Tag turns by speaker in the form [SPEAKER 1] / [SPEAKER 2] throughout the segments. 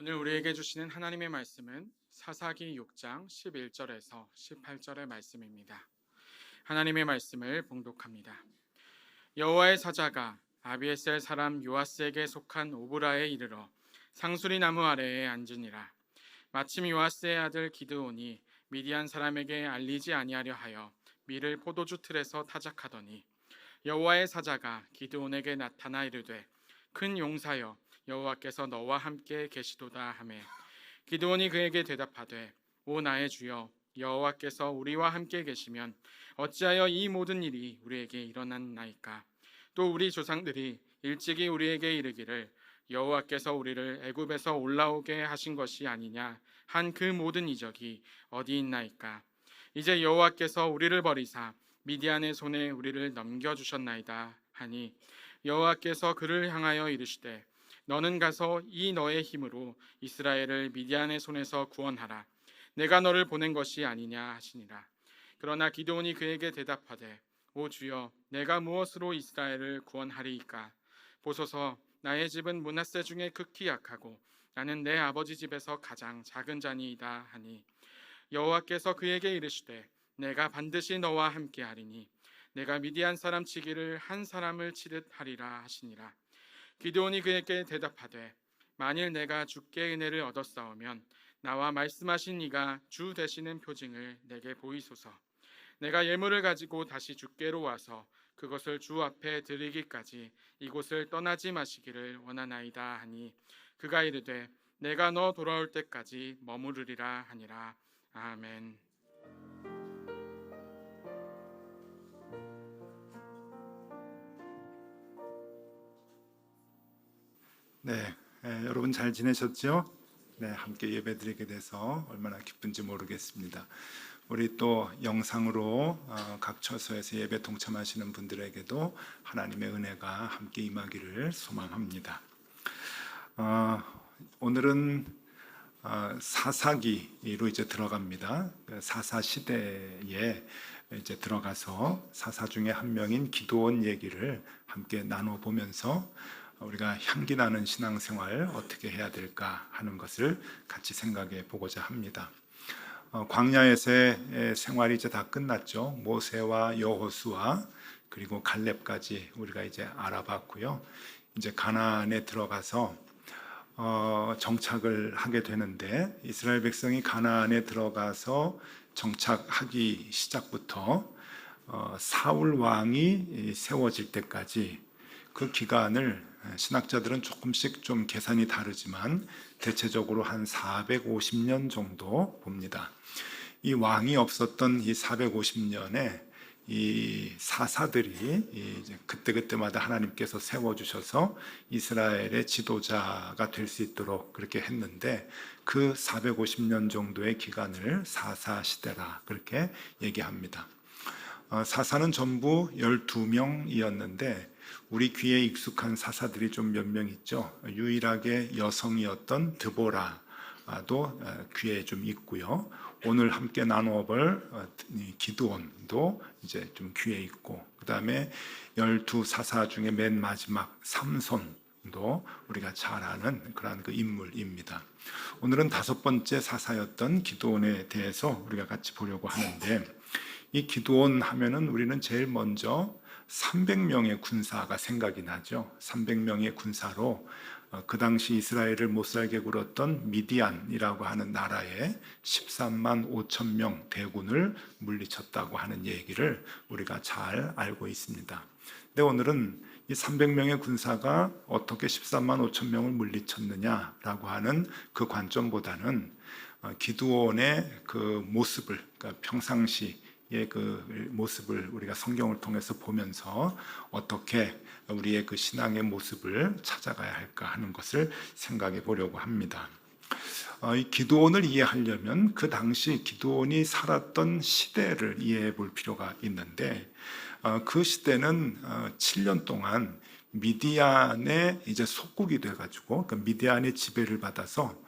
[SPEAKER 1] 오늘 우리에게 주시는 하나님의 말씀은 사사기 6장 11절에서 18절의 말씀입니다. 하나님의 말씀을 봉독합니다. 여호와의 사자가 아비에셀 사람 요아스에게 속한 오브라에 이르러 상수리 나무 아래에 앉으니라. 마침 요아스의 아들 기드온이 미디안 사람에게 알리지 아니하려 하여 밀을 포도주 틀에서 타작하더니 여호와의 사자가 기드온에게 나타나 이르되 큰 용사여 여호와께서 너와 함께 계시도다 하매 기드온이 그에게 대답하되 오 나의 주여 여호와께서 우리와 함께 계시면 어찌하여 이 모든 일이 우리에게 일어났나이까. 또 우리 조상들이 일찍이 우리에게 이르기를 여호와께서 우리를 애굽에서 올라오게 하신 것이 아니냐 한 그 모든 이적이 어디 있나이까. 이제 여호와께서 우리를 버리사 미디안의 손에 우리를 넘겨주셨나이다 하니 여호와께서 그를 향하여 이르시되 너는 가서 이 너의 힘으로 이스라엘을 미디안의 손에서 구원하라. 내가 너를 보낸 것이 아니냐 하시니라. 그러나 기드온이 그에게 대답하되 오 주여 내가 무엇으로 이스라엘을 구원하리이까. 보소서 나의 집은 므낫세 중에 극히 약하고 나는 내 아버지 집에서 가장 작은 자니이다 하니 여호와께서 그에게 이르시되 내가 반드시 너와 함께 하리니 내가 미디안 사람 치기를 한 사람을 치듯 하리라 하시니라. 기드온이 그에게 대답하되 만일 내가 주께 은혜를 얻었사오면 나와 말씀하신 이가 주 되시는 표징을 내게 보이소서. 내가 예물을 가지고 다시 주께로 와서 그것을 주 앞에 드리기까지 이곳을 떠나지 마시기를 원하나이다 하니 그가 이르되 내가 너 돌아올 때까지 머무르리라 하니라. 아멘.
[SPEAKER 2] 네, 여러분 잘 지내셨죠? 네, 함께 예배드리게 돼서 얼마나 기쁜지 모르겠습니다. 우리 또 영상으로 각 처소에서 예배 동참하시는 분들에게도 하나님의 은혜가 함께 임하기를 소망합니다. 오늘은 사사기로 이제 들어갑니다. 사사 시대에 이제 들어가서 사사 중에 한 명인 기드온 얘기를 함께 나눠 보면서 우리가 향기 나는 신앙생활 어떻게 해야 될까 하는 것을 같이 생각해 보고자 합니다. 광야에서의 생활이 이제 다 끝났죠. 모세와 여호수아 그리고 갈렙까지 우리가 이제 알아봤고요. 이제 가나안에 들어가서 정착을 하게 되는데 이스라엘 백성이 가나안에 들어가서 정착하기 시작부터 사울 왕이 세워질 때까지 그 기간을 신학자들은 조금씩 좀 계산이 다르지만 대체적으로 한 450년 정도 봅니다. 이 왕이 없었던 이 450년에 이 사사들이 이제 그때그때마다 하나님께서 세워주셔서 이스라엘의 지도자가 될 수 있도록 그렇게 했는데 그 450년 정도의 기간을 사사시대라 그렇게 얘기합니다. 사사는 전부 12명이었는데 우리 귀에 익숙한 사사들이 좀 몇 명 있죠. 유일하게 여성이었던 드보라도 귀에 좀 있고요. 오늘 함께 나누어 볼 기드온도 이제 좀 귀에 있고, 그 다음에 12사사 중에 맨 마지막 삼손도 우리가 잘 아는 그런 그 인물입니다. 오늘은 5번째 사사였던 기드온에 대해서 우리가 같이 보려고 하는데, 이 기드온 하면은 우리는 제일 먼저 300명의 군사가 생각이 나죠. 300명의 군사로 그 당시 이스라엘을 못살게 굴었던 미디안이라고 하는 나라에 13만 5천 명 대군을 물리쳤다고 하는 얘기를 우리가 잘 알고 있습니다. 근데 오늘은 이 300명의 군사가 어떻게 13만 5천 명을 물리쳤느냐라고 하는 그 관점보다는 기드온의 그 모습을, 그러니까 평상시 그 모습을 우리가 성경을 통해서 보면서 어떻게 우리의 그 신앙의 모습을 찾아가야 할까 하는 것을 생각해 보려고 합니다. 이 기드온을 이해하려면 그 당시 기드온이 살았던 시대를 이해해 볼 필요가 있는데, 그 시대는 7년 동안 미디안의 이제 속국이 돼가지고, 그러니까 미디안의 지배를 받아서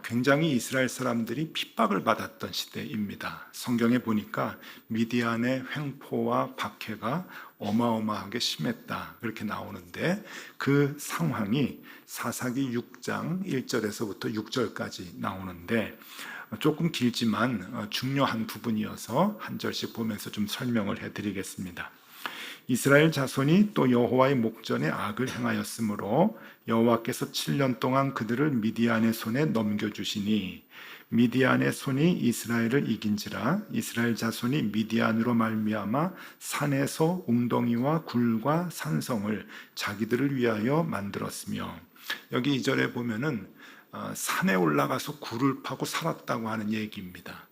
[SPEAKER 2] 굉장히 이스라엘 사람들이 핍박을 받았던 시대입니다. 성경에 보니까 미디안의 횡포와 박해가 어마어마하게 심했다 그렇게 나오는데, 그 상황이 사사기 6장 1절에서부터 6절까지 나오는데 조금 길지만 중요한 부분이어서 한 절씩 보면서 좀 설명을 해드리겠습니다. 이스라엘 자손이 또 여호와의 목전에 악을 행하였으므로 여호와께서 7년 동안 그들을 미디안의 손에 넘겨주시니 미디안의 손이 이스라엘을 이긴지라. 이스라엘 자손이 미디안으로 말미암아 산에서 웅덩이와 굴과 산성을 자기들을 위하여 만들었으며, 여기 2절에 보면은 산에 올라가서 굴을 파고 살았다고 하는 얘기입니다.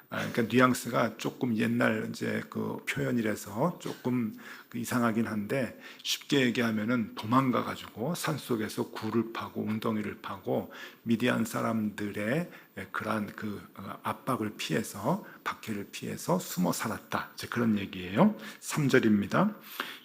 [SPEAKER 2] 그러니까 뉘앙스가 조금 옛날 이제 그 표현이라서 조금 이상하긴 한데, 쉽게 얘기하면은 도망가 가지고 산속에서 굴을 파고 웅덩이를 파고 미디안 사람들의 그러한 그 압박을 피해서, 박해를 피해서 숨어 살았다, 이제 그런 얘기예요. 3절입니다.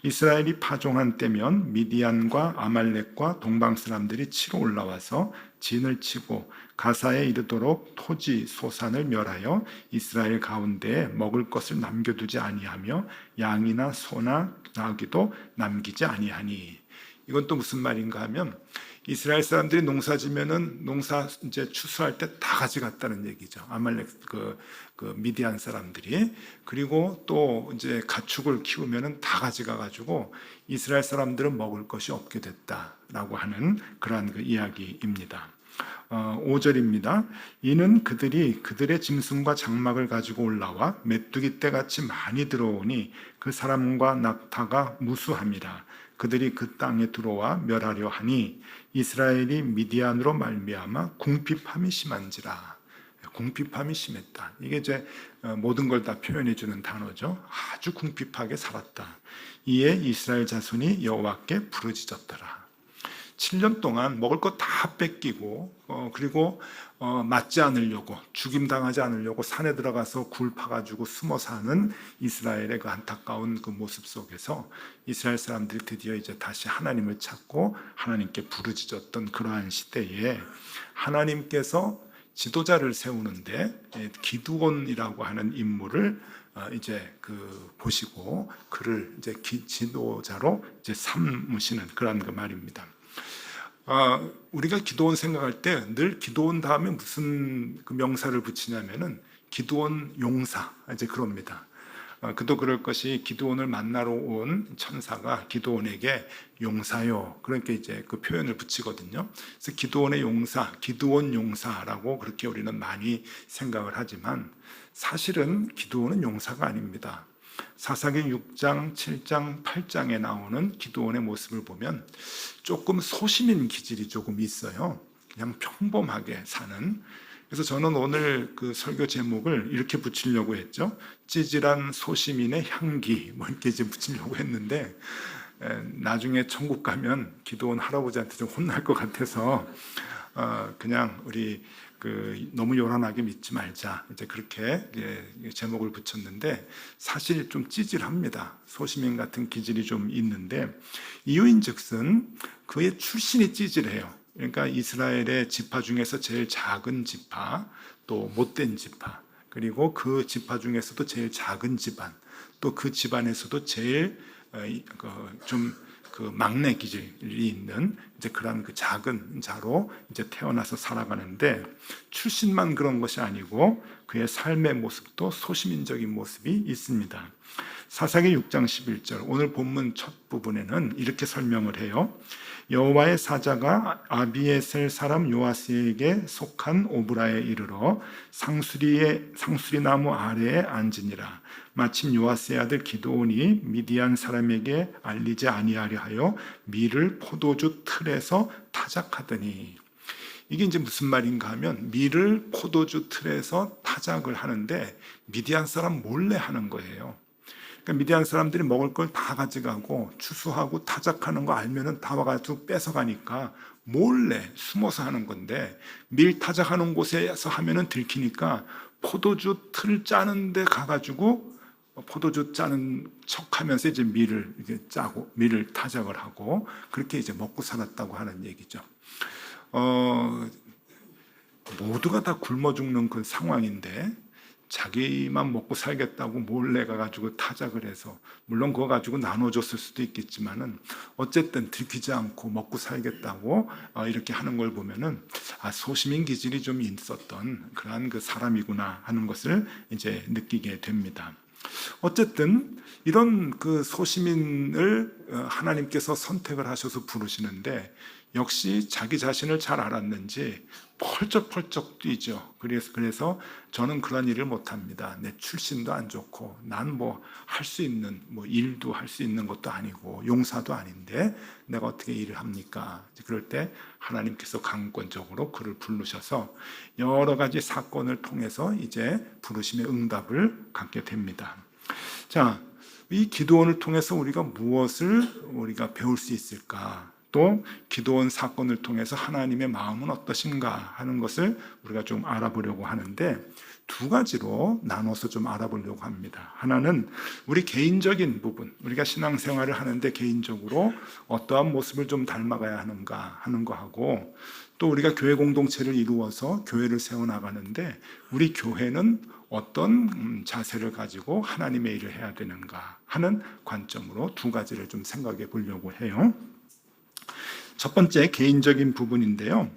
[SPEAKER 2] 이스라엘이 파종한 때면 미디안과 아말렉과 동방 사람들이 치러 올라와서 진을 치고 가사에 이르도록 토지 소산을 멸하여 이스라엘 가운데에 먹을 것을 남겨두지 아니하며 양이나 소나 나귀도 남기지 아니하니. 이건 또 무슨 말인가 하면, 이스라엘 사람들이 농사 지면은 농사 이제 추수할 때 다 가져갔다는 얘기죠. 아말렉 그 미디안 사람들이. 그리고 또 이제 가축을 키우면은 다 가져가 가지고 이스라엘 사람들은 먹을 것이 없게 됐다라고 하는 그러한 그 이야기입니다. 5절입니다. 이는 그들이 그들의 짐승과 장막을 가지고 올라와 메뚜기 떼같이 많이 들어오니 그 사람과 낙타가 무수함이라. 그들이 그 땅에 들어와 멸하려 하니 이스라엘이 미디안으로 말미암아 궁핍함이 심한지라. 궁핍함이 심했다. 이게 이제 모든 걸 다 표현해 주는 단어죠. 아주 궁핍하게 살았다. 이에 이스라엘 자손이 여호와께 부르짖었더라. 7년 동안 먹을 거 다 뺏기고 그리고 맞지 않으려고, 죽임당하지 않으려고 산에 들어가서 굴 파가지고 숨어 사는 이스라엘의 그 안타까운 그 모습 속에서 이스라엘 사람들이 드디어 이제 다시 하나님을 찾고 하나님께 부르짖었던 그러한 시대에 하나님께서 지도자를 세우는데 기드온이라고 하는 인물을 이제 보시고 그를 이제 지도자로 이제 삼으시는 그런 그 말입니다. 우리가 기드온 생각할 때 늘 기드온 다음에 무슨 그 명사를 붙이냐면은 기드온 용사, 이제 그럽니다. 그도 그럴 것이 기드온을 만나러 온 천사가 기드온에게 용사요, 그렇게 이제 그 표현을 붙이거든요. 그래서 기드온의 용사, 기드온 용사라고 그렇게 우리는 많이 생각을 하지만 사실은 기드온은 용사가 아닙니다. 사사기 6장, 7장, 8장에 나오는 기드온의 모습을 보면 조금 소심인 기질이 조금 있어요. 그냥 평범하게 사는. 그래서 저는 오늘 그 설교 제목을 이렇게 붙이려고 했죠. 찌질한 소시민의 향기, 뭐 이렇게 이제 붙이려고 했는데 나중에 천국 가면 기드온 할아버지한테 좀 혼날 것 같아서 그냥 우리 너무 요란하게 믿지 말자, 이제 그렇게 제목을 붙였는데, 사실 좀 찌질합니다. 소시민 같은 기질이 좀 있는데, 이유인즉슨 그의 출신이 찌질해요. 그러니까 이스라엘의 지파 중에서 제일 작은 지파, 또 못된 지파, 그리고 그 지파 중에서도 제일 작은 집안, 또 그 집안에서도 제일 좀 막내 기질이 있는 이제 그런 그 작은 자로 이제 태어나서 살아가는데, 출신만 그런 것이 아니고 그의 삶의 모습도 소시민적인 모습이 있습니다. 사사기 6장 11절, 오늘 본문 첫 부분에는 이렇게 설명을 해요. 여호와의 사자가 아비에셀 사람 요아스에게 속한 오브라에 이르러 상수리 나무 아래에 앉으니라. 마침 요아스의 아들 기드온이 미디안 사람에게 알리지 아니하려 하여 밀을 포도주 틀에서 타작하더니. 이게 이제 무슨 말인가 하면, 밀을 포도주 틀에서 타작을 하는데 미디안 사람 몰래 하는 거예요. 그러니까 미디안 사람들이 먹을 걸 다 가져가고 추수하고 타작하는 거 알면은 다 와가지고 뺏어가니까 몰래 숨어서 하는 건데, 밀 타작하는 곳에서 하면은 들키니까 포도주 틀 짜는 데 가가지고 포도주 짜는 척하면서 이제 밀을 이렇게 짜고 밀을 타작을 하고 그렇게 이제 먹고 살았다고 하는 얘기죠. 모두가 다 굶어 죽는 그 상황인데 자기만 먹고 살겠다고 몰래 가가지고 타작을 해서, 물론 그거 가지고 나눠줬을 수도 있겠지만은 어쨌든 들키지 않고 먹고 살겠다고 이렇게 하는 걸 보면은 소시민 기질이 좀 있었던 그러한 그 사람이구나 하는 것을 이제 느끼게 됩니다. 어쨌든 이런 그 소시민을 하나님께서 선택을 하셔서 부르시는데 역시 자기 자신을 잘 알았는지 펄쩍펄쩍 뛰죠. 그래서 저는 그런 일을 못합니다. 내 출신도 안 좋고 난 뭐 할 수 있는 일도 할 수 있는 것도 아니고 용사도 아닌데 내가 어떻게 일을 합니까? 그럴 때 하나님께서 강권적으로 그를 부르셔서 여러 가지 사건을 통해서 이제 부르심의 응답을 갖게 됩니다. 자, 이 기도원을 통해서 우리가 무엇을 우리가 배울 수 있을까? 또 기도원 사건을 통해서 하나님의 마음은 어떠신가 하는 것을 우리가 좀 알아보려고 하는데 두 가지로 나눠서 좀 알아보려고 합니다. 하나는 우리 개인적인 부분, 우리가 신앙생활을 하는데 개인적으로 어떠한 모습을 좀 닮아가야 하는가 하는 거하고, 또 우리가 교회 공동체를 이루어서 교회를 세워나가는데 우리 교회는 어떤 자세를 가지고 하나님의 일을 해야 되는가 하는 관점으로 두 가지를 좀 생각해 보려고 해요. 첫 번째, 개인적인 부분인데요.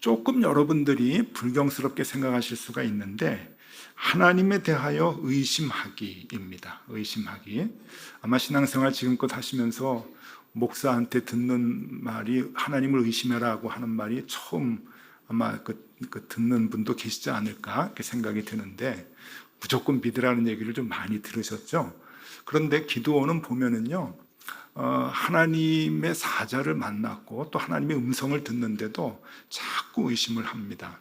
[SPEAKER 2] 조금 여러분들이 불경스럽게 생각하실 수가 있는데 하나님에 대하여 의심하기입니다. 의심하기. 아마 신앙생활 지금껏 하시면서 목사한테 듣는 말이 하나님을 의심해라고 하는 말이 처음 아마 그 듣는 분도 계시지 않을까 이렇게 생각이 드는데, 무조건 믿으라는 얘기를 좀 많이 들으셨죠. 그런데 기도원은 보면은요, 하나님의 사자를 만났고 또 하나님의 음성을 듣는데도 자꾸 의심을 합니다.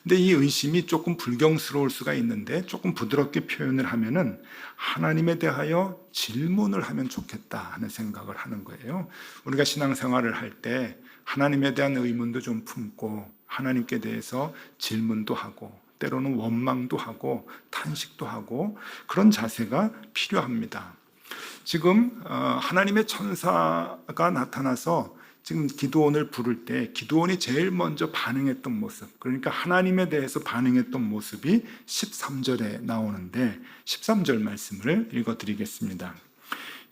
[SPEAKER 2] 근데 이 의심이 조금 불경스러울 수가 있는데 조금 부드럽게 표현을 하면은 하나님에 대하여 질문을 하면 좋겠다 하는 생각을 하는 거예요. 우리가 신앙생활을 할 때 하나님에 대한 의문도 좀 품고 하나님께 대해서 질문도 하고 때로는 원망도 하고 탄식도 하고 그런 자세가 필요합니다. 지금 하나님의 천사가 나타나서 지금 기드온을 부를 때 기드온이 제일 먼저 반응했던 모습, 그러니까 하나님에 대해서 반응했던 모습이 13절에 나오는데 13절 말씀을 읽어드리겠습니다.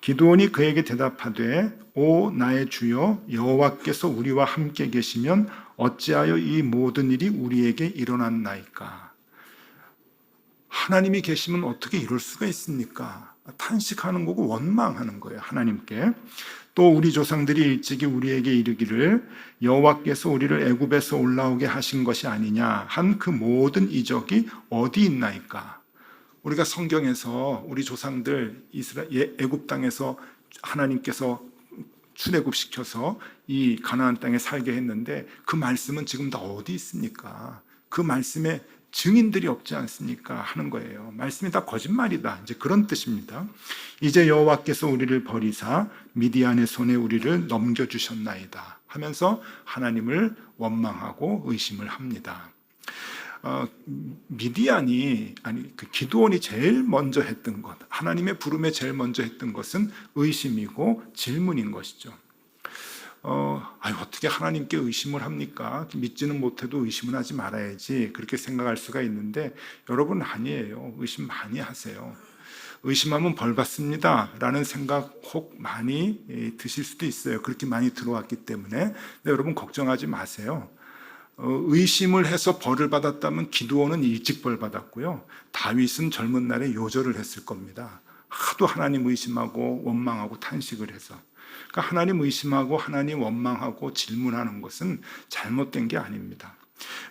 [SPEAKER 2] 기드온이 그에게 대답하되 오 나의 주여 여호와께서 우리와 함께 계시면 어찌하여 이 모든 일이 우리에게 일어났나이까. 하나님이 계시면 어떻게 이럴 수가 있습니까? 탄식하는 거고 원망하는 거예요, 하나님께. 또 우리 조상들이 일찍이 우리에게 이르기를 여호와께서 우리를 애굽에서 올라오게 하신 것이 아니냐 한 그 모든 이적이 어디 있나이까. 우리가 성경에서 우리 조상들 애굽 땅에서 하나님께서 출애굽시켜서 이 가나안 땅에 살게 했는데 그 말씀은 지금 다 어디 있습니까? 그 말씀에 증인들이 없지 않습니까? 하는 거예요. 말씀이 다 거짓말이다. 이제 그런 뜻입니다. 이제 여호와께서 우리를 버리사 미디안의 손에 우리를 넘겨주셨나이다 하면서 하나님을 원망하고 의심을 합니다. 그 기드온이 제일 먼저 했던 것, 하나님의 부름에 제일 먼저 했던 것은 의심이고 질문인 것이죠. 어떻게 하나님께 의심을 합니까? 믿지는 못해도 의심은 하지 말아야지 그렇게 생각할 수가 있는데 여러분 아니에요. 의심 많이 하세요. 의심하면 벌 받습니다 라는 생각 혹 많이 드실 수도 있어요. 그렇게 많이 들어왔기 때문에. 근데 여러분 걱정하지 마세요. 의심을 해서 벌을 받았다면 기드온은 일찍 벌 받았고요, 다윗은 젊은 날에 요절을 했을 겁니다. 하도 하나님 의심하고 원망하고 탄식을 해서. 그러니까 하나님 의심하고 하나님 원망하고 질문하는 것은 잘못된 게 아닙니다.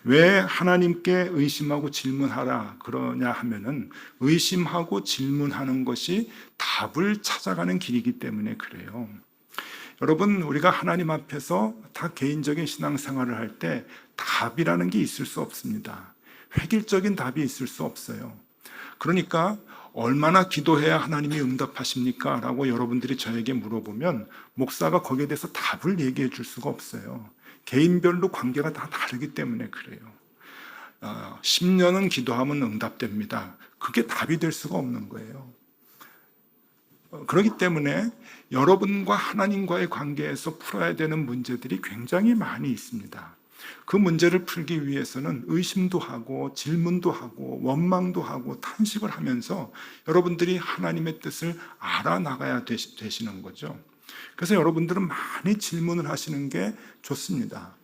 [SPEAKER 2] 왜 하나님께 의심하고 질문하라 그러냐 하면은 의심하고 질문하는 것이 답을 찾아가는 길이기 때문에 그래요. 여러분, 우리가 하나님 앞에서 다 개인적인 신앙생활을 할 때 답이라는 게 있을 수 없습니다. 획일적인 답이 있을 수 없어요. 그러니까 얼마나 기도해야 하나님이 응답하십니까? 라고 여러분들이 저에게 물어보면 목사가 거기에 대해서 답을 얘기해 줄 수가 없어요. 개인별로 관계가 다 다르기 때문에 그래요. 10년은 기도하면 응답됩니다. 그게 답이 될 수가 없는 거예요. 그렇기 때문에 여러분과 하나님과의 관계에서 풀어야 되는 문제들이 굉장히 많이 있습니다. 그 문제를 풀기 위해서는 의심도 하고 질문도 하고 원망도 하고 탄식을 하면서 여러분들이 하나님의 뜻을 알아나가야 되시는 거죠. 그래서 여러분들은 많이 질문을 하시는 게 좋습니다.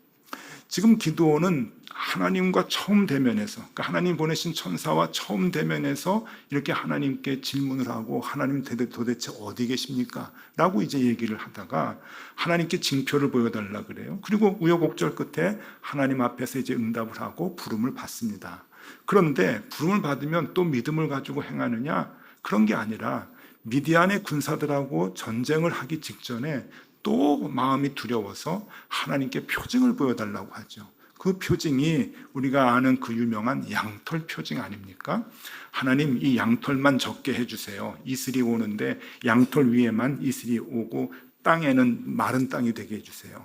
[SPEAKER 2] 지금 기드온은 하나님과 처음 대면해서, 그러니까 하나님 보내신 천사와 처음 대면해서 이렇게 하나님께 질문을 하고, 하나님 도대체 어디 계십니까? 라고 이제 얘기를 하다가 하나님께 징표를 보여달라 그래요. 그리고 우여곡절 끝에 하나님 앞에서 이제 응답을 하고 부름을 받습니다. 그런데 부름을 받으면 또 믿음을 가지고 행하느냐? 그런 게 아니라 미디안의 군사들하고 전쟁을 하기 직전에 또 마음이 두려워서 하나님께 표징을 보여달라고 하죠. 그 표징이 우리가 아는 그 유명한 양털 표징 아닙니까? 하나님, 이 양털만 적게 해주세요. 이슬이 오는데 양털 위에만 이슬이 오고 땅에는 마른 땅이 되게 해주세요.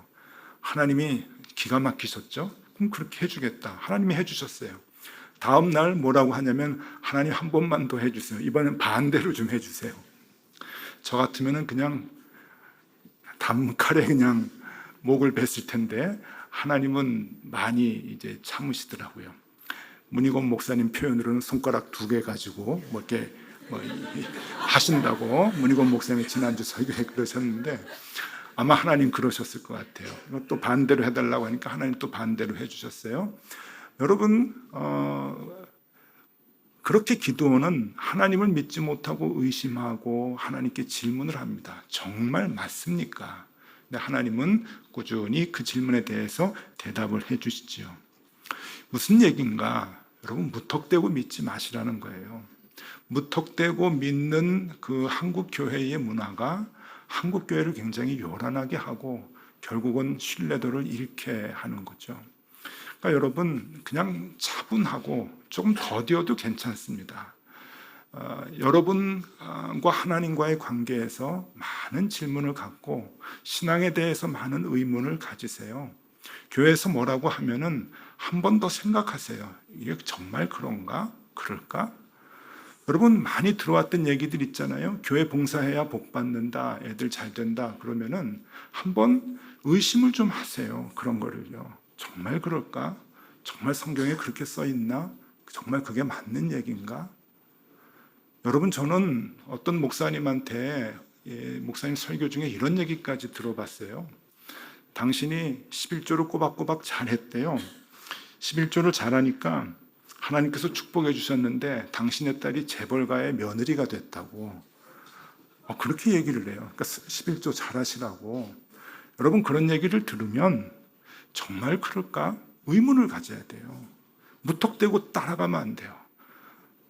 [SPEAKER 2] 하나님이 기가 막히셨죠? 그럼 그렇게 해주겠다. 하나님이 해주셨어요. 다음 날 뭐라고 하냐면, 하나님 한 번만 더 해주세요. 이번엔 반대로 좀 해주세요. 저 같으면은 그냥 담칼에 그냥 목을 뱄을 텐데 하나님은 많이 이제 참으시더라고요. 문희곤 목사님 표현으로는 손가락 2개 가지고 뭐 이렇게 하신다고 문희곤 목사님이 지난주 설교에 그러셨는데, 아마 하나님 그러셨을 것 같아요. 또 반대로 해달라고 하니까 하나님 또 반대로 해주셨어요. 여러분, 그렇게 기드온은 하나님을 믿지 못하고 의심하고 하나님께 질문을 합니다. 정말 맞습니까? 근데 하나님은 꾸준히 그 질문에 대해서 대답을 해주시지요. 무슨 얘기인가? 여러분, 무턱대고 믿지 마시라는 거예요. 무턱대고 믿는 그 한국 교회의 문화가 한국 교회를 굉장히 요란하게 하고 결국은 신뢰도를 잃게 하는 거죠. 그러니까 여러분, 그냥 차분하고 조금 더디어도 괜찮습니다. 여러분과 하나님과의 관계에서 많은 질문을 갖고 신앙에 대해서 많은 의문을 가지세요. 교회에서 뭐라고 하면은 한 번 더 생각하세요. 이게 정말 그런가? 그럴까? 여러분, 많이 들어왔던 얘기들 있잖아요. 교회 봉사해야 복 받는다, 애들 잘 된다 그러면은 한번 의심을 좀 하세요. 그런 거를요. 정말 그럴까? 정말 성경에 그렇게 써 있나? 정말 그게 맞는 얘기인가? 여러분, 저는 어떤 목사님한테 목사님 설교 중에 이런 얘기까지 들어봤어요. 당신이 11조를 꼬박꼬박 잘했대요. 11조를 잘하니까 하나님께서 축복해 주셨는데 당신의 딸이 재벌가의 며느리가 됐다고. 그렇게 얘기를 해요. 그러니까 11조 잘하시라고. 여러분, 그런 얘기를 들으면 정말 그럴까? 의문을 가져야 돼요. 무턱대고 따라가면 안 돼요.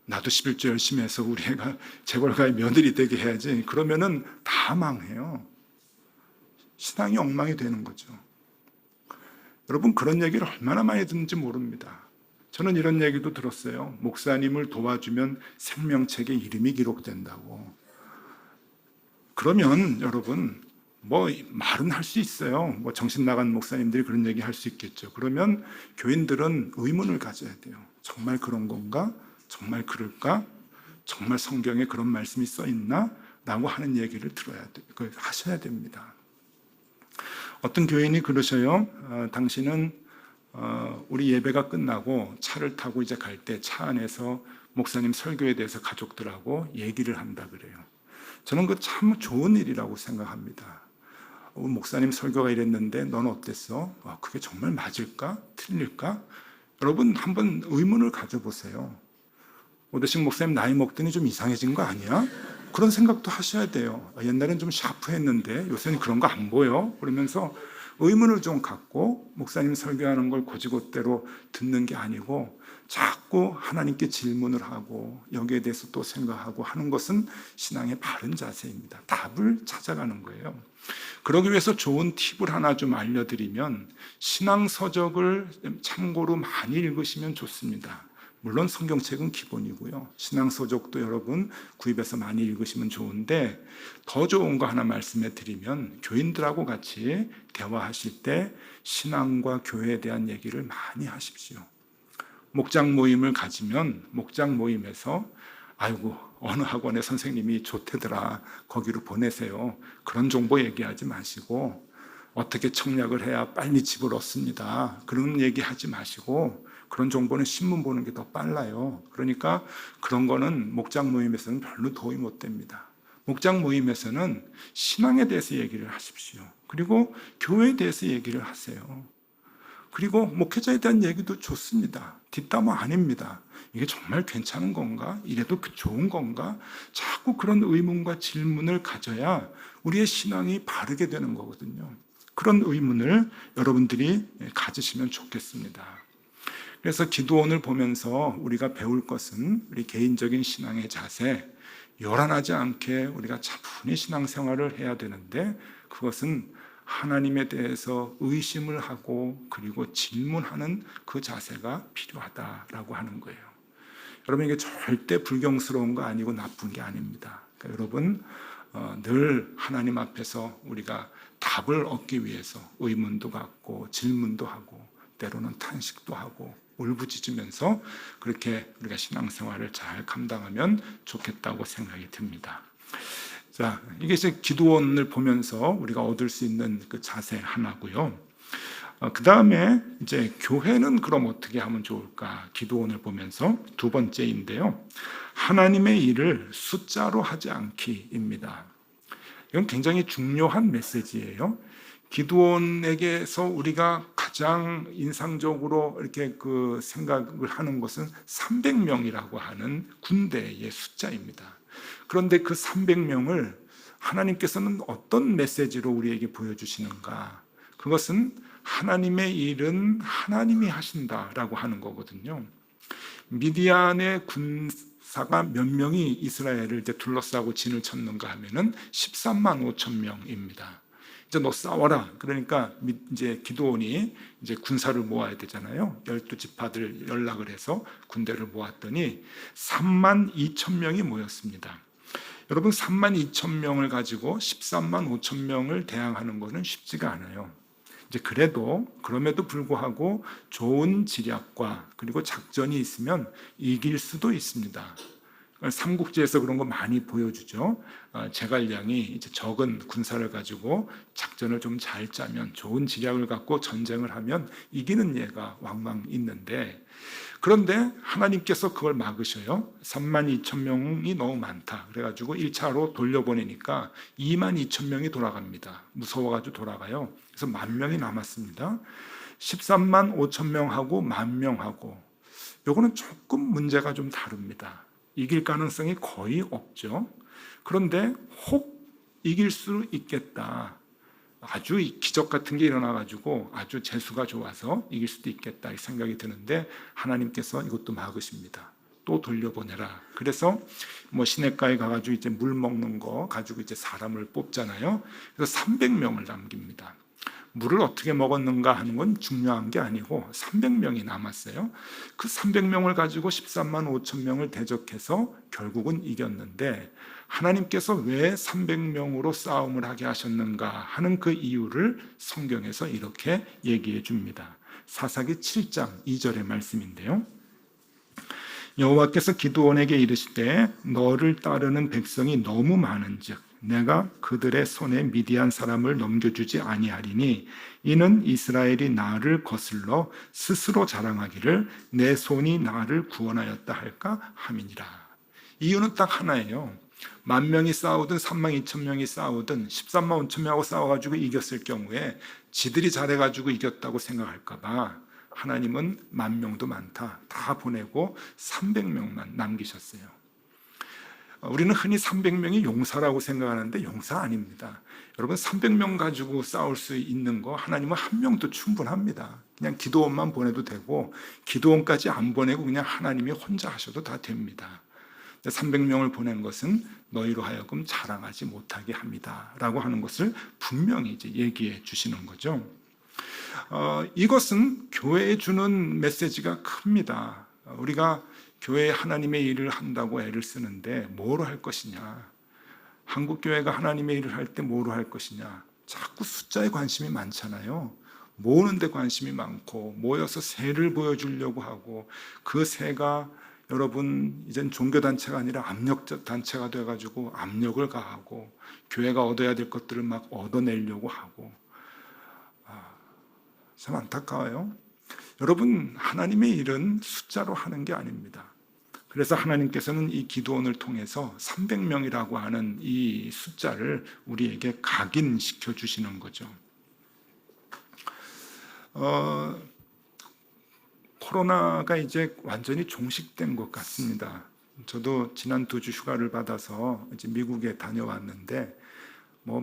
[SPEAKER 2] 나도 11조 열심히 해서 우리 애가 재벌가의 며느리 되게 해야지. 그러면은 다 망해요. 신앙이 엉망이 되는 거죠. 여러분, 그런 얘기를 얼마나 많이 듣는지 모릅니다. 저는 이런 얘기도 들었어요. 목사님을 도와주면 생명책에 이름이 기록된다고. 그러면 여러분, 뭐 말은 할 수 있어요. 뭐 정신 나간 목사님들이 그런 얘기 할 수 있겠죠. 그러면 교인들은 의문을 가져야 돼요. 정말 그런 건가? 정말 그럴까? 정말 성경에 그런 말씀이 써 있나? 라고 하는 얘기를 들어야 돼. 하셔야 됩니다. 어떤 교인이 그러셔요. 당신은 우리 예배가 끝나고 차를 타고 이제 갈 때 차 안에서 목사님 설교에 대해서 가족들하고 얘기를 한다 그래요. 저는 그 참 좋은 일이라고 생각합니다. 목사님 설교가 이랬는데 넌 어땠어? 그게 정말 맞을까? 틀릴까? 여러분, 한번 의문을 가져보세요. 오대식 목사님 나이 먹더니 좀 이상해진 거 아니야? 그런 생각도 하셔야 돼요. 옛날엔 좀 샤프했는데 요새는 그런 거 안 보여? 그러면서 의문을 좀 갖고 목사님 설교하는 걸 곧이곧대로 듣는 게 아니고 자꾸 하나님께 질문을 하고 여기에 대해서 또 생각하고 하는 것은 신앙의 바른 자세입니다. 답을 찾아가는 거예요. 그러기 위해서 좋은 팁을 하나 좀 알려드리면, 신앙서적을 참고로 많이 읽으시면 좋습니다. 물론 성경책은 기본이고요. 신앙서적도 여러분 구입해서 많이 읽으시면 좋은데, 더 좋은 거 하나 말씀해 드리면, 교인들하고 같이 대화하실 때 신앙과 교회에 대한 얘기를 많이 하십시오. 목장 모임을 가지면 목장 모임에서 아이고 어느 학원의 선생님이 좋대더라, 거기로 보내세요. 그런 정보 얘기하지 마시고, 어떻게 청약을 해야 빨리 집을 얻습니다. 그런 얘기 하지 마시고 그런 정보는 신문 보는 게 더 빨라요. 그러니까 그런 거는 목장 모임에서는 별로 도움이 못 됩니다. 목장 모임에서는 신앙에 대해서 얘기를 하십시오. 그리고 교회에 대해서 얘기를 하세요. 그리고 목회자에 대한 얘기도 좋습니다. 뒷담화 아닙니다. 이게 정말 괜찮은 건가? 이래도 좋은 건가? 자꾸 그런 의문과 질문을 가져야 우리의 신앙이 바르게 되는 거거든요. 그런 의문을 여러분들이 가지시면 좋겠습니다. 그래서 기도원을 보면서 우리가 배울 것은 우리 개인적인 신앙의 자세, 요란하지 않게 우리가 차분히 신앙생활을 해야 되는데 그것은 하나님에 대해서 의심을 하고 그리고 질문하는 그 자세가 필요하다라고 하는 거예요. 여러분 이게 절대 불경스러운 거 아니고 나쁜 게 아닙니다. 그러니까 여러분 늘 하나님 앞에서 우리가 답을 얻기 위해서 의문도 갖고 질문도 하고 때로는 탄식도 하고 울부짖으면서 그렇게 우리가 신앙생활을 잘 감당하면 좋겠다고 생각이 듭니다. 자, 이게 이제 기도원을 보면서 우리가 얻을 수 있는 그 자세 하나고요. 그 다음에 이제 교회는 그럼 어떻게 하면 좋을까? 기도원을 보면서 두 번째인데요. 하나님의 일을 숫자로 하지 않기입니다. 이건 굉장히 중요한 메시지예요. 기도원에게서 우리가 가장 인상적으로 이렇게 그 생각을 하는 것은 300명이라고 하는 군대의 숫자입니다. 그런데 그 300명을 하나님께서는 어떤 메시지로 우리에게 보여주시는가? 그것은 하나님의 일은 하나님이 하신다라고 하는 거거든요. 미디안의 군사가 몇 명이 이스라엘을 이제 둘러싸고 진을 쳤는가 하면은 13만 5천 명입니다. 이제 너 싸워라. 그러니까 이제 기드온이 이제 군사를 모아야 되잖아요. 12지파들 연락을 해서 군대를 모았더니 3만 2천 명이 모였습니다. 여러분 3만 2천 명을 가지고 13만 5천 명을 대항하는 것은 쉽지가 않아요. 이제 그럼에도 불구하고 좋은 지략과 그리고 작전이 있으면 이길 수도 있습니다. 삼국지에서 그런 거 많이 보여주죠. 제갈량이 이제 적은 군사를 가지고 작전을 좀 잘 짜면 좋은 지략을 갖고 전쟁을 하면 이기는 예가 왕왕 있는데 그런데 하나님께서 그걸 막으셔요. 3만 2천 명이 너무 많다. 그래가지고 1차로 돌려보내니까 2만 2천 명이 돌아갑니다. 무서워가지고 돌아가요. 그래서 10,000명이 남았습니다. 13만 5천 명하고 10,000명하고 요거는 조금 문제가 좀 다릅니다. 이길 가능성이 거의 없죠. 그런데 혹 이길 수 있겠다. 아주 기적 같은 게 일어나가지고 아주 재수가 좋아서 이길 수도 있겠다 이 생각이 드는데 하나님께서 이것도 막으십니다. 또 돌려보내라. 그래서 뭐 시냇가에 가가지고 이제 물 먹는 거 가지고 이제 사람을 뽑잖아요. 그래서 300명을 남깁니다. 물을 어떻게 먹었는가 하는 건 중요한 게 아니고 300명이 남았어요. 그 300명을 가지고 13만 5천 명을 대적해서 결국은 이겼는데 하나님께서 왜 300명으로 싸움을 하게 하셨는가 하는 그 이유를 성경에서 이렇게 얘기해 줍니다. 사사기 7장 2절의 말씀인데요. 여호와께서 기드온에게 이르시되 너를 따르는 백성이 너무 많은즉 내가 그들의 손에 미디안 사람을 넘겨주지 아니하리니 이는 이스라엘이 나를 거슬러 스스로 자랑하기를 내 손이 나를 구원하였다 할까 함이니라. 이유는 딱 하나예요. 10,000명이 싸우든 32,000명이 싸우든 13만 5천 명하고 싸워가지고 이겼을 경우에 지들이 잘해가지고 이겼다고 생각할까 봐 하나님은 10,000명도 많다 다 보내고 300명만 남기셨어요. 우리는 흔히 300명이 용사라고 생각하는데 용사 아닙니다. 여러분 300명 가지고 싸울 수 있는 거 하나님은 1명도 충분합니다. 그냥 기드온만 보내도 되고 기드온까지 안 보내고 그냥 하나님이 혼자 하셔도 다 됩니다. 300명을 보낸 것은 너희로 하여금 자랑하지 못하게 합니다 라고 하는 것을 분명히 이제 얘기해 주시는 거죠. 이것은 교회에 주는 메시지가 큽니다. 우리가 교회에 하나님의 일을 한다고 애를 쓰는데 뭐로 할 것이냐? 한국교회가 하나님의 일을 할 때 뭐로 할 것이냐? 자꾸 숫자에 관심이 많잖아요. 모으는 데 관심이 많고 모여서 세를 보여주려고 하고 그 세가 여러분 이젠 종교단체가 아니라 압력단체가 돼가지고 압력을 가하고 교회가 얻어야 될 것들을 막 얻어내려고 하고 참 안타까워요. 여러분, 하나님의 일은 숫자로 하는 게 아닙니다. 그래서 하나님께서는 이 기도원을 통해서 300명이라고 하는 이 숫자를 우리에게 각인시켜 주시는 거죠. 코로나가 이제 완전히 종식된 것 같습니다. 저도 지난 2주 휴가를 받아서 이제 미국에 다녀왔는데,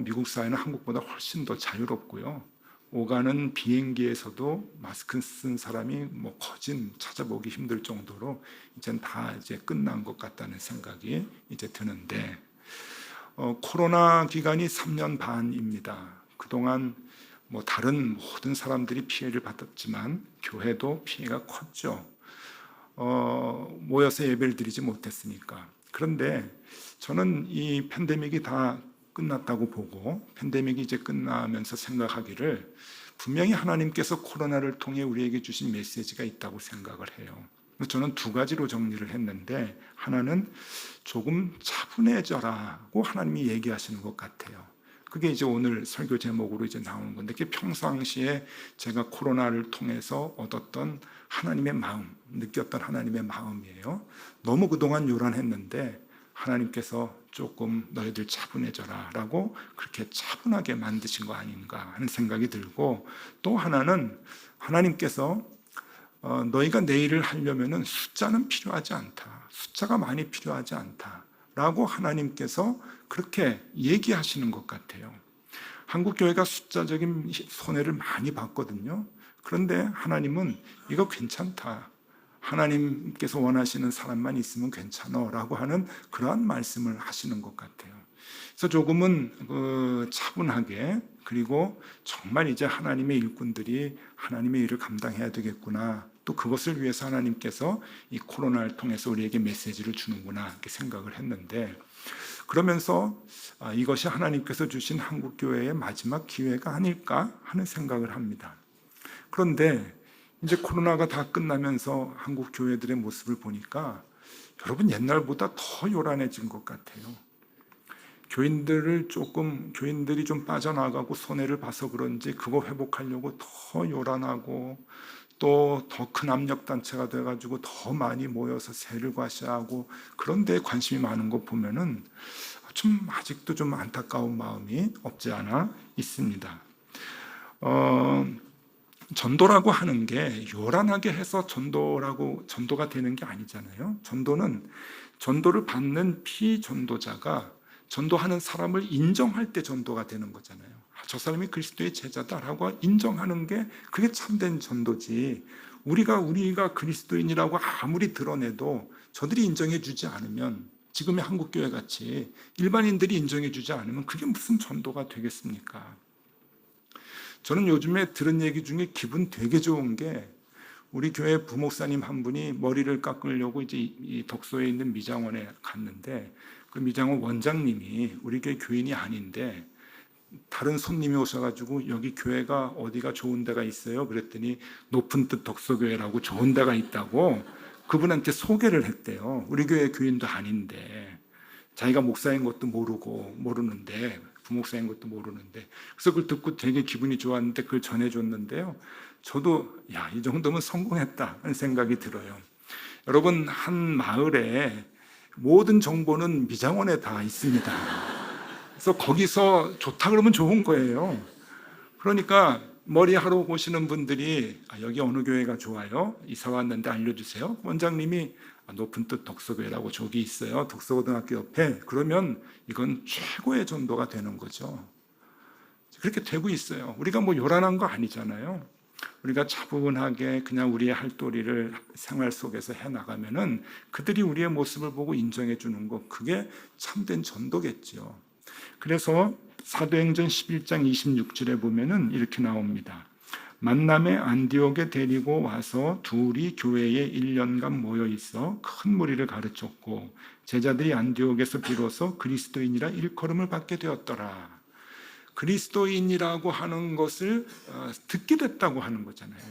[SPEAKER 2] 미국 사회는 한국보다 훨씬 더 자유롭고요. 오가는 비행기에서도 마스크 쓴 사람이 거진 찾아보기 힘들 정도로 이젠 다 이제 끝난 것 같다는 생각이 이제 드는데, 코로나 기간이 3년 반입니다. 그동안 다른 모든 사람들이 피해를 받았지만 교회도 피해가 컸죠. 모여서 예배를 드리지 못했으니까. 그런데 저는 이 팬데믹이 다 끝났다고 보고, 팬데믹이 이제 끝나면서 생각하기를 분명히 하나님께서 코로나를 통해 우리에게 주신 메시지가 있다고 생각을 해요. 저는 2가지로 정리를 했는데, 하나는 조금 차분해져라고 하나님이 얘기하시는 것 같아요. 그게 이제 오늘 설교 제목으로 이제 나오는 건데, 그게 평상시에 제가 코로나를 통해서 얻었던 하나님의 마음, 느꼈던 하나님의 마음이에요. 너무 그동안 요란했는데 하나님께서 조금 너희들 차분해져라 라고 그렇게 차분하게 만드신 거 아닌가 하는 생각이 들고, 또 하나는 하나님께서 너희가 내 일을 하려면 숫자는 필요하지 않다, 숫자가 많이 필요하지 않다 라고 하나님께서 그렇게 얘기하시는 것 같아요. 한국교회가 숫자적인 손해를 많이 봤거든요. 그런데 하나님은 이거 괜찮다, 하나님께서 원하시는 사람만 있으면 괜찮아 라고 하는 그러한 말씀을 하시는 것 같아요. 그래서 조금은 차분하게, 그리고 정말 이제 하나님의 일꾼들이 하나님의 일을 감당해야 되겠구나, 또 그것을 위해서 하나님께서 이 코로나를 통해서 우리에게 메시지를 주는구나 이렇게 생각을 했는데, 그러면서 이것이 하나님께서 주신 한국교회의 마지막 기회가 아닐까 하는 생각을 합니다. 그런데 이제 코로나가 다 끝나면서 한국 교회들의 모습을 보니까 여러분, 옛날보다 더 요란해진 것 같아요. 교인들이 좀 빠져나가고 손해를 봐서 그런지 그거 회복하려고 더 요란하고, 또 더 큰 압력단체가 돼가지고 더 많이 모여서 세를 과시하고 그런 데 관심이 많은 거 보면은 좀 아직도 좀 안타까운 마음이 없지 않아 있습니다. 전도라고 하는 게 요란하게 해서 전도가 되는 게 아니잖아요. 전도를 받는 피전도자가 전도하는 사람을 인정할 때 전도가 되는 거잖아요. 저 사람이 그리스도의 제자다라고 인정하는 게 그게 참된 전도지, 우리가 그리스도인이라고 아무리 드러내도 저들이 인정해 주지 않으면, 지금의 한국교회 같이 일반인들이 인정해 주지 않으면 그게 무슨 전도가 되겠습니까? 저는 요즘에 들은 얘기 중에 기분 되게 좋은 게, 우리 교회 부목사님 한 분이 머리를 깎으려고 이제 이 덕소에 있는 미장원에 갔는데, 그 미장원 원장님이 우리 교회 교인이 아닌데 다른 손님이 오셔가지고 여기 교회가 어디가 좋은 데가 있어요? 그랬더니 높은 뜻 덕소교회라고 좋은 데가 있다고 그분한테 소개를 했대요. 우리 교회 교인도 아닌데, 자기가 목사인 것도 모르는데, 부목사인 것도 모르는데. 그래서 그걸 듣고 되게 기분이 좋았는데 그걸 전해줬는데요, 저도 이 정도면 성공했다 하는 생각이 들어요. 여러분, 한 마을에 모든 정보는 미장원에 다 있습니다. 그래서 거기서 좋다 그러면 좋은 거예요. 그러니까 머리하러 오시는 분들이 여기 어느 교회가 좋아요? 이사 왔는데 알려주세요. 원장님이 높은 뜻 덕소교회라고 저기 있어요, 덕소고등학교 옆에. 그러면 이건 최고의 전도가 되는 거죠. 그렇게 되고 있어요. 우리가 요란한 거 아니잖아요. 우리가 차분하게 그냥 우리의 할도리를 생활 속에서 해나가면은 그들이 우리의 모습을 보고 인정해 주는 것, 그게 참된 전도겠죠. 그래서 사도행전 11장 26절에 보면은 이렇게 나옵니다. 만남에 안디옥에 데리고 와서 둘이 교회에 1년간 모여 있어 큰 무리를 가르쳤고, 제자들이 안디옥에서 비로소 그리스도인이라 일컬음을 받게 되었더라. 그리스도인이라고 하는 것을 듣게 됐다고 하는 거잖아요.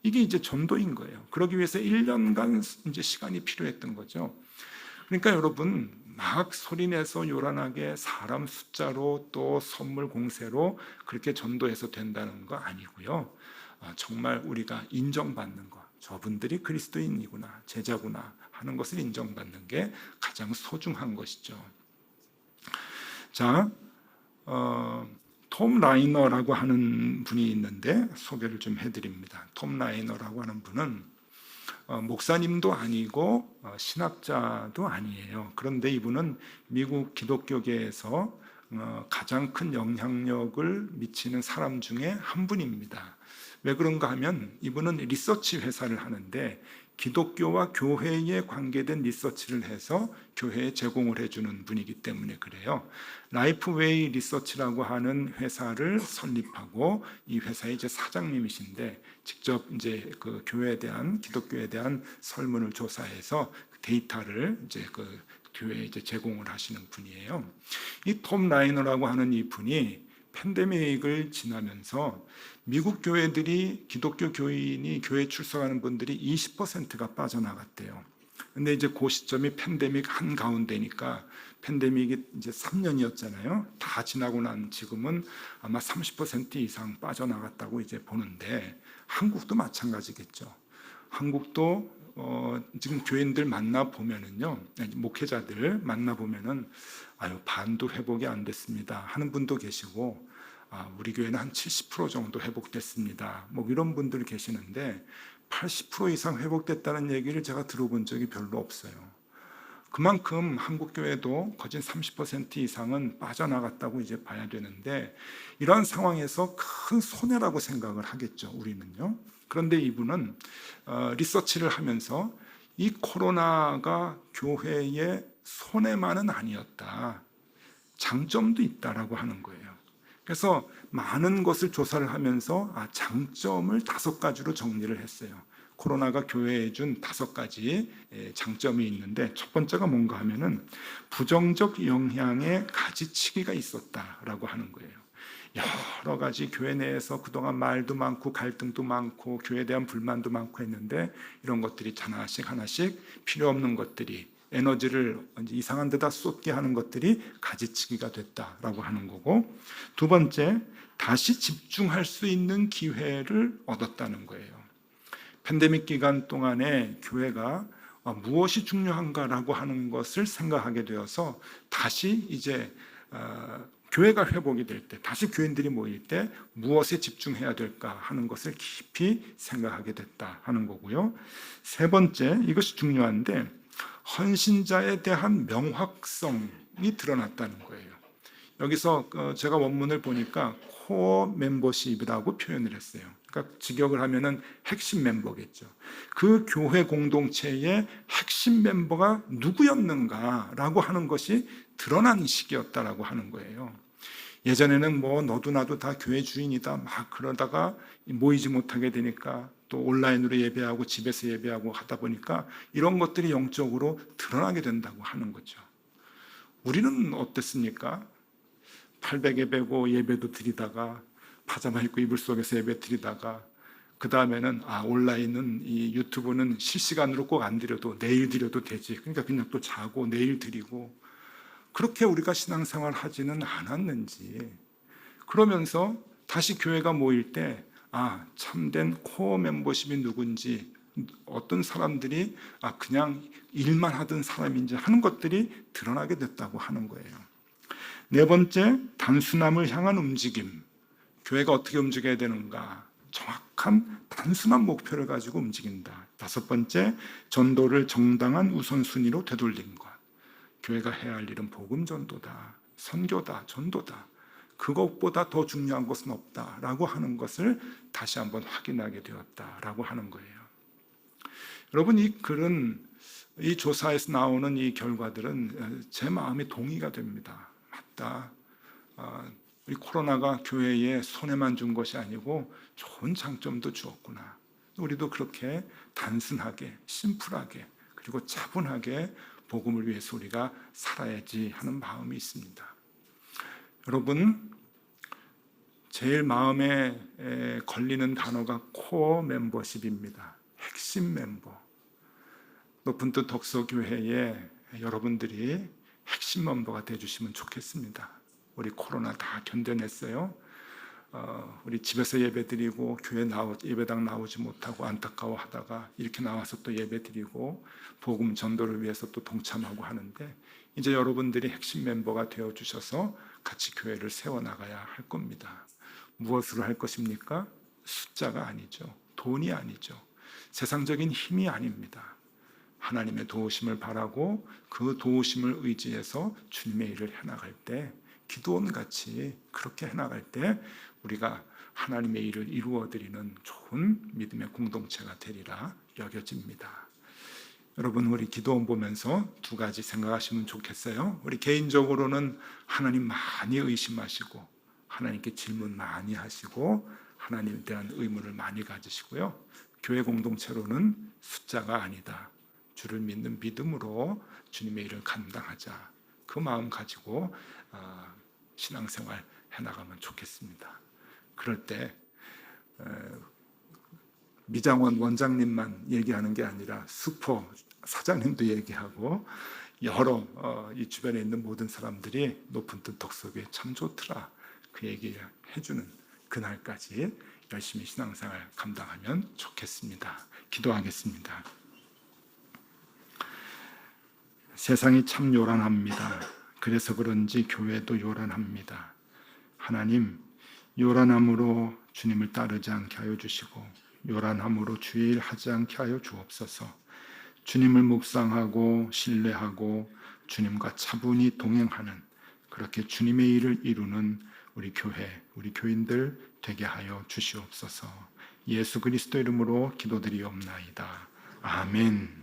[SPEAKER 2] 이게 이제 전도인 거예요. 그러기 위해서 1년간 이제 시간이 필요했던 거죠. 그러니까 여러분, 막 소리내서 요란하게 사람 숫자로 또 선물 공세로 그렇게 전도해서 된다는 거 아니고요. 정말 우리가 인정받는 것, 저분들이 그리스도인이구나, 제자구나 하는 것을 인정받는 게 가장 소중한 것이죠. 자, 톰 라이너라고 하는 분이 있는데 소개를 좀 해드립니다. 톰 라이너라고 하는 분은 목사님도 아니고 신학자도 아니에요. 그런데 이분은 미국 기독교계에서 가장 큰 영향력을 미치는 사람 중에 한 분입니다. 왜 그런가 하면 이분은 리서치 회사를 하는데 기독교와 교회에 관계된 리서치를 해서 교회에 제공을 해주는 분이기 때문에 그래요. 라이프웨이 리서치라고 하는 회사를 설립하고 이 회사의 이제 사장님이신데 직접 이제 그 교회에 대한 기독교에 대한 설문을 조사해서 데이터를 이제 그 교회에 이제 제공을 하시는 분이에요. 이 톰 라이너라고 하는 이 분이 팬데믹을 지나면서 미국 교회들이 기독교 교인이 교회 출석하는 분들이 20%가 빠져나갔대요. 근데 이제 그 시점이 팬데믹 한가운데니까 팬데믹이 이제 3년이었잖아요. 다 지나고 난 지금은 아마 30% 이상 빠져나갔다고 이제 보는데 한국도 마찬가지겠죠. 한국도 지금 교인들 만나 보면은요, 목회자들 만나 보면은 반도 회복이 안 됐습니다 하는 분도 계시고, 우리 교회는 한 70% 정도 회복됐습니다. 뭐 이런 분들 계시는데 80% 이상 회복됐다는 얘기를 제가 들어본 적이 별로 없어요. 그만큼 한국 교회도 거진 30% 이상은 빠져나갔다고 이제 봐야 되는데 이런 상황에서 큰 손해라고 생각을 하겠죠, 우리는요. 그런데 이분은 리서치를 하면서 이 코로나가 교회의 손해만은 아니었다, 장점도 있다라고 하는 거예요. 그래서 많은 것을 조사를 하면서 장점을 5가지로 정리를 했어요. 코로나가 교회에 준 5가지 장점이 있는데 첫 번째가 뭔가 하면은 부정적 영향의 가지치기가 있었다라고 하는 거예요. 여러 가지 교회 내에서 그동안 말도 많고 갈등도 많고 교회에 대한 불만도 많고 했는데 이런 것들이 하나씩 필요 없는 것들이 에너지를 이상한 데다 쏟게 하는 것들이 가지치기가 됐다라고 하는 거고, 두 번째, 다시 집중할 수 있는 기회를 얻었다는 거예요. 팬데믹 기간 동안에 교회가 무엇이 중요한가라고 하는 것을 생각하게 되어서 다시 이제 교회가 회복이 될 때, 다시 교인들이 모일 때 무엇에 집중해야 될까 하는 것을 깊이 생각하게 됐다 하는 거고요. 세 번째, 이것이 중요한데 헌신자에 대한 명확성이 드러났다는 거예요. 여기서 제가 원문을 보니까 코어 멤버십이라고 표현을 했어요. 그러니까 직역을 하면은 핵심 멤버겠죠. 그 교회 공동체의 핵심 멤버가 누구였는가라고 하는 것이 드러난 시기였다라고 하는 거예요. 예전에는 뭐 너도 나도 다 교회 주인이다 막 그러다가 모이지 못하게 되니까 또 온라인으로 예배하고 집에서 예배하고 하다 보니까 이런 것들이 영적으로 드러나게 된다고 하는 거죠. 우리는 어땠습니까? 800예배고 예배도 드리다가 파자마 입고 이불 속에서 예배 드리다가 그 다음에는 온라인은 이 유튜브는 실시간으로 꼭 안 드려도 내일 드려도 되지, 그러니까 그냥 또 자고 내일 드리고, 그렇게 우리가 신앙생활 하지는 않았는지, 그러면서 다시 교회가 모일 때 참된 코어 멤버십이 누군지, 어떤 사람들이 그냥 일만 하던 사람인지 하는 것들이 드러나게 됐다고 하는 거예요. 네 번째, 단순함을 향한 움직임. 교회가 어떻게 움직여야 되는가, 정확한 단순한 목표를 가지고 움직인다. 다섯 번째, 전도를 정당한 우선순위로 되돌린 것. 교회가 해야 할 일은 복음 전도다, 선교다, 전도다. 그것보다 더 중요한 것은 없다라고 하는 것을 다시 한번 확인하게 되었다라고 하는 거예요. 여러분, 이 글은, 이 조사에서 나오는 이 결과들은 제 마음에 동의가 됩니다. 맞다. 우리 코로나가 교회에 손해만 준 것이 아니고 좋은 장점도 주었구나. 우리도 그렇게 단순하게, 심플하게, 그리고 차분하게 복음을 위해서 우리가 살아야지 하는 마음이 있습니다. 여러분, 제일 마음에 걸리는 단어가 코어 멤버십입니다. 핵심 멤버. 높은 뜻 덕서교회에 여러분들이 핵심 멤버가 되어주시면 좋겠습니다. 우리 코로나 다 견뎌냈어요. 우리 집에서 예배드리고 교회 예배당 나오지 못하고 안타까워하다가 이렇게 나와서 또 예배드리고 복음 전도를 위해서 또 동참하고 하는데, 이제 여러분들이 핵심 멤버가 되어 주셔서 같이 교회를 세워나가야 할 겁니다. 무엇으로 할 것입니까? 숫자가 아니죠. 돈이 아니죠. 세상적인 힘이 아닙니다. 하나님의 도우심을 바라고 그 도우심을 의지해서 주님의 일을 해나갈 때, 기도원 같이 그렇게 해나갈 때 우리가 하나님의 일을 이루어드리는 좋은 믿음의 공동체가 되리라 여겨집니다. 여러분, 우리 기도원 보면서 두 가지 생각하시면 좋겠어요. 우리 개인적으로는 하나님 많이 의심하시고 하나님께 질문 많이 하시고 하나님에 대한 의문을 많이 가지시고요. 교회 공동체로는 숫자가 아니다, 주를 믿는 믿음으로 주님의 일을 감당하자, 그 마음 가지고 신앙생활 해나가면 좋겠습니다. 그럴 때 미장원 원장님만 얘기하는 게 아니라 슈퍼 사장님도 얘기하고 여러 이 주변에 있는 모든 사람들이 높은 뜻 덕석에 참 좋더라, 그 얘기 해주는 그날까지 열심히 신앙생활 감당하면 좋겠습니다. 기도하겠습니다. 세상이 참 요란합니다. 그래서 그런지 교회도 요란합니다. 하나님, 요란함으로 주님을 따르지 않게 하여 주시고 요란함으로 주의 일 하지 않게 하여 주옵소서. 주님을 묵상하고 신뢰하고 주님과 차분히 동행하는, 그렇게 주님의 일을 이루는 우리 교회, 우리 교인들 되게 하여 주시옵소서. 예수 그리스도 이름으로 기도드리옵나이다. 아멘.